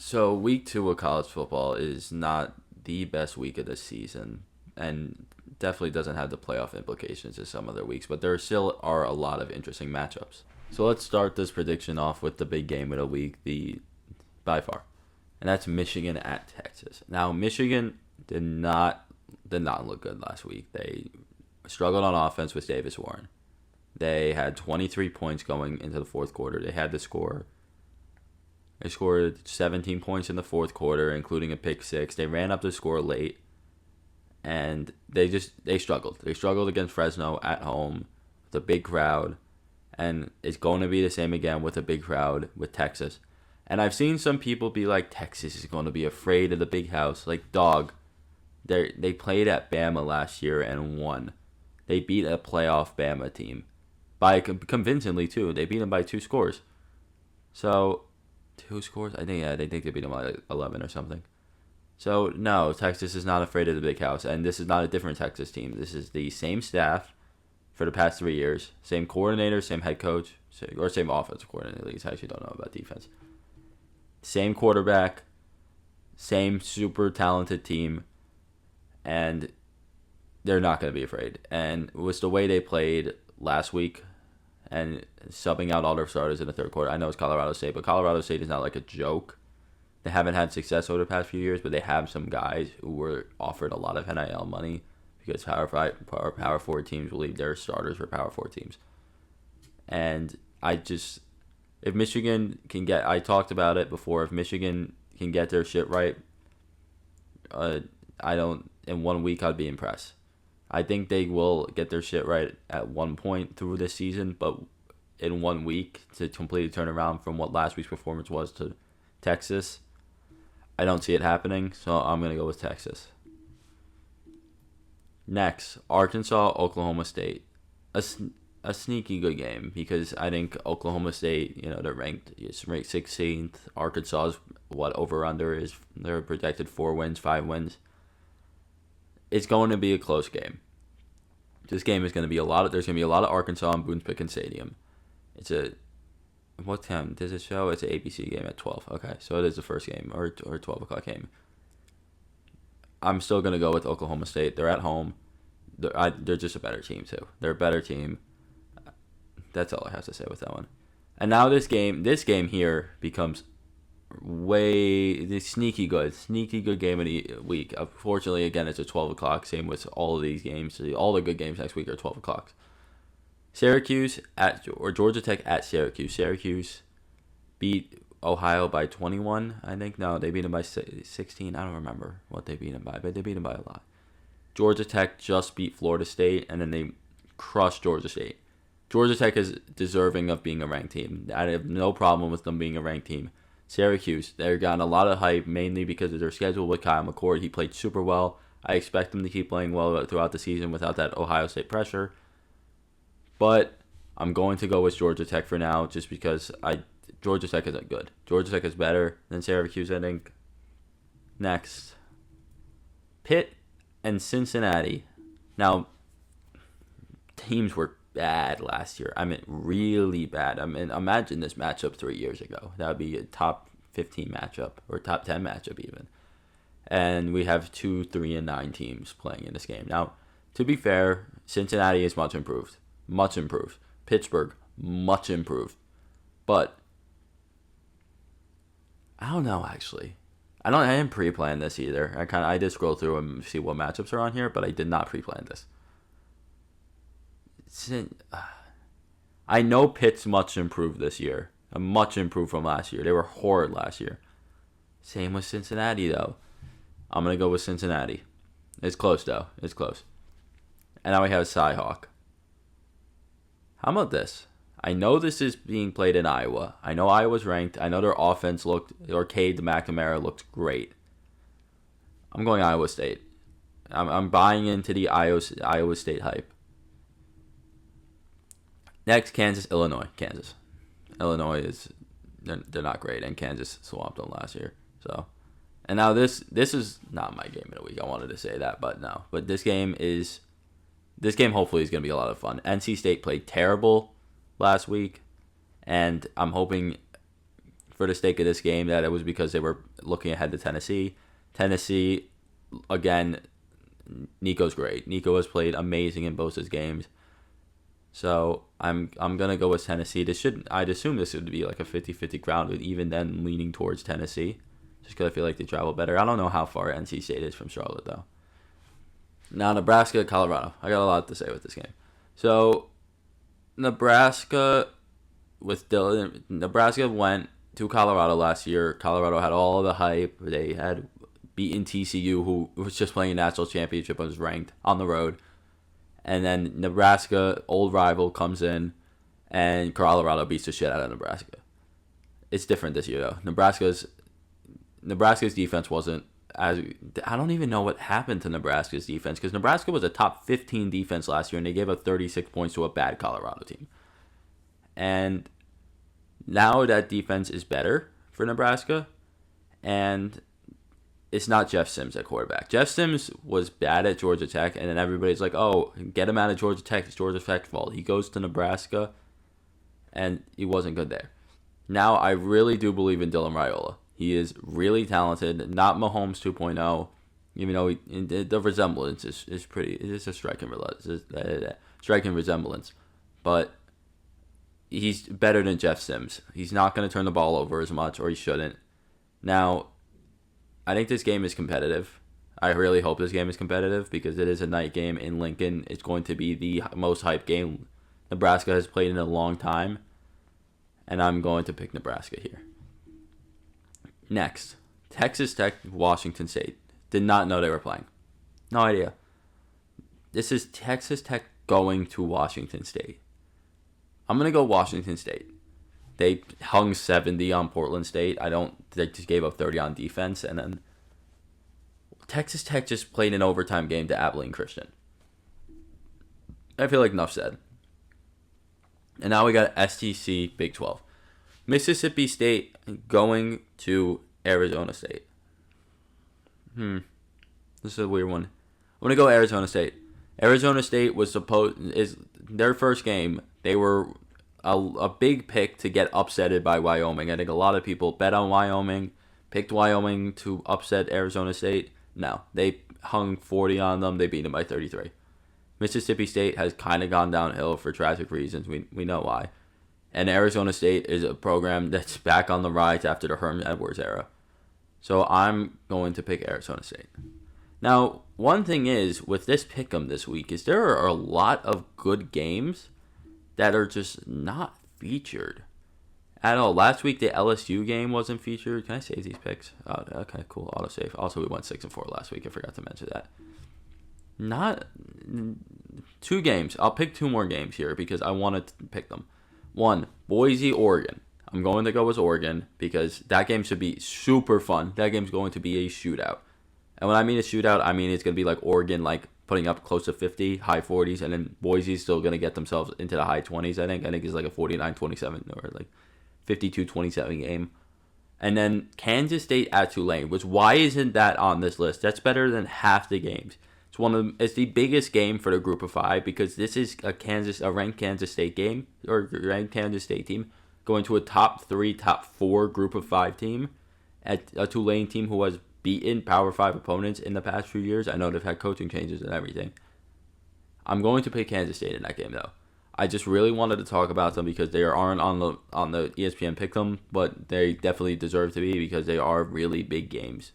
So week 2 of college football is not the best week of the season, and definitely doesn't have the playoff implications as some other weeks. But there still are a lot of interesting matchups. So let's start this prediction off with the big game of the week, the by far, and that's Michigan at Texas. Now Michigan did not look good last week. They struggled on offense with Davis Warren. They had 23 points going into the fourth quarter. They scored 17 points in the fourth quarter, including a pick six. They ran up the score late, and they struggled. They struggled against Fresno at home with a big crowd, and it's going to be the same again with a big crowd with Texas. And I've seen some people be like, Texas is going to be afraid of the big house. Like, dog, they played at Bama last year and won. They beat a playoff Bama team by convincingly too. They beat them by 2 scores. So 2 scores? They think they beat them by like 11 or something. So no, Texas is not afraid of the big house, and this is not a different Texas team. This is the same staff for the past 3 years, same coordinator, same head coach, or same offensive coordinator. At least I actually don't know about defense. Same quarterback, same super talented team, and they're not going to be afraid. And it was the way they played last week and subbing out all their starters in the third quarter. I know it's Colorado State, but Colorado State is not like a joke. They haven't had success over the past few years, but they have some guys who were offered a lot of NIL money because Power 4 teams believe their starters were Power 4 teams. And if Michigan can I talked about it before, if Michigan can get their shit right, in 1 week I'd be impressed. I think they will get their shit right at one point through this season, but in 1 week to completely turn around from what last week's performance was to Texas, I don't see it happening, so I'm going to go with Texas. Next, Arkansas, Oklahoma State. A sneaky good game because I think Oklahoma State, they're ranked 16th. Arkansas's over-under is they're projected 4 wins, 5 wins. It's going to be a close game. This game is going to be there's going to be a lot of Arkansas in Boone-Pickens Stadium. What time does it show? It's an ABC game at 12. Okay, so it is the first game or 12 o'clock game. I'm still going to go with Oklahoma State. They're at home. They're just a better team, too. They're a better team. That's all I have to say with that one. And now this game here becomes the sneaky good game of the week. Unfortunately, again, it's at 12 o'clock. Same with all of these games. All the good games next week are 12 o'clock. Syracuse or Georgia Tech at Syracuse. Syracuse beat Ohio by 21, I think. No, they beat them by 16. I don't remember what they beat them by, but they beat them by a lot. Georgia Tech just beat Florida State, and then they crushed Georgia State. Georgia Tech is deserving of being a ranked team. I have no problem with them being a ranked team. Syracuse, they're gotten a lot of hype, mainly because of their schedule with Kyle McCord. He played super well. I expect them to keep playing well throughout the season without that Ohio State pressure. But I'm going to go with Georgia Tech for now, just because Georgia Tech isn't good. Georgia Tech is better than Syracuse, I think. Next, Pitt and Cincinnati. Now, teams were bad last year. I mean, really bad. I mean, imagine this matchup 3 years ago. That would be a top 15 matchup or top 10 matchup even. And we have 2, 3, and 9 teams playing in this game. Now, to be fair, Cincinnati is much improved. Much improved. Pittsburgh, much improved. But I don't know, actually. I didn't pre-plan this either. I did scroll through and see what matchups are on here, but I did not pre-plan this. I know Pitt's much improved this year. Much improved from last year. They were horrid last year. Same with Cincinnati, though. I'm going to go with Cincinnati. It's close, though. It's close. And now we have Cyhawk. How about this? I know this is being played in Iowa. I know Iowa's ranked. I know their offense Cade McNamara looked great. I'm going Iowa State. I'm buying into the Iowa State hype. Next, Kansas, Illinois. Illinois they're not great, and Kansas swamped them last year. So, and now this is not my game of the week. I wanted to say that, but no. But this game hopefully is going to be a lot of fun. NC State played terrible last week, and I'm hoping for the sake of this game that it was because they were looking ahead to Tennessee. Tennessee, again, Nico's great. Nico has played amazing in both his games. So I'm gonna go with Tennessee. I'd assume this would be like a 50-50 ground, with even then leaning towards Tennessee, just because I feel like they travel better. I don't know how far NC State is from Charlotte though. Now Nebraska, Colorado. I got a lot to say with this game. So Nebraska with Dylan. Nebraska went to Colorado last year. Colorado had all the hype. They had beaten TCU, who was just playing a national championship and was ranked, on the road. And then Nebraska, old rival, comes in, and Colorado beats the shit out of Nebraska. It's different this year, though. Nebraska's defense wasn't as... I don't even know what happened to Nebraska's defense, because Nebraska was a top 15 defense last year, and they gave up 36 points to a bad Colorado team. And now that defense is better for Nebraska, and it's not Jeff Sims at quarterback. Jeff Sims was bad at Georgia Tech, and then everybody's like, oh, get him out of Georgia Tech. It's Georgia Tech's fault. He goes to Nebraska, and he wasn't good there. Now, I really do believe in Dylan Raiola. He is really talented, not Mahomes 2.0, even though the resemblance is pretty. It's a striking resemblance. But he's better than Jeff Sims. He's not going to turn the ball over as much, or he shouldn't. Now, I think this game is competitive. I really hope this game is competitive because it is a night game in Lincoln. It's going to be the most hyped game Nebraska has played in a long time. And I'm going to pick Nebraska here. Next, Texas Tech, Washington State. Did not know they were playing. No idea. This is Texas Tech going to Washington State. I'm going to go Washington State. They hung 70 on Portland State. They just gave up 30 on defense. And then Texas Tech just played an overtime game to Abilene Christian. I feel like enough said. And now we got SEC Big 12. Mississippi State going to Arizona State. This is a weird one. I'm going to go Arizona State. Arizona State is their first game. They were a big pick to get upsetted by Wyoming. I think a lot of people bet on Wyoming, picked Wyoming to upset Arizona State. No, they hung 40 on them. They beat them by 33. Mississippi State has kind of gone downhill for tragic reasons. We know why. And Arizona State is a program that's back on the rise after the Herm Edwards era. So I'm going to pick Arizona State. Now, one thing is, with this pick'em this week, is there are a lot of good games that are just not featured at all. Last week, the LSU game wasn't featured. Can I save these picks? Oh, okay, cool. Autosave. Also, we went 6-4 last week. I forgot to mention that. Not 2 games. I'll pick 2 more games here because I wanted to pick them. 1, Boise, Oregon. I'm going to go with Oregon because that game should be super fun. That game's going to be a shootout. And when I mean a shootout, I mean it's going to be like Oregon, like putting up close to 50, high 40s, and then Boise's still going to get themselves into the high 20s, I think. I think it's like a 49-27 or like 52-27 game. And then Kansas State at Tulane, which why isn't that on this list? That's better than half the games. It's the biggest game for the group of 5 because this is a ranked Kansas State game, or ranked Kansas State team, going to a top 3, top 4 group of 5 team at a Tulane team who has beaten Power 5 opponents in the past few years. I know they've had coaching changes and everything. I'm going to pick Kansas State in that game, though. I just really wanted to talk about them because they aren't on the ESPN Pick'em, but they definitely deserve to be because they are really big games.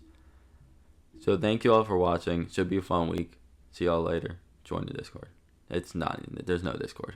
So thank you all for watching. Should be a fun week. See y'all later. Join the Discord. There's no Discord.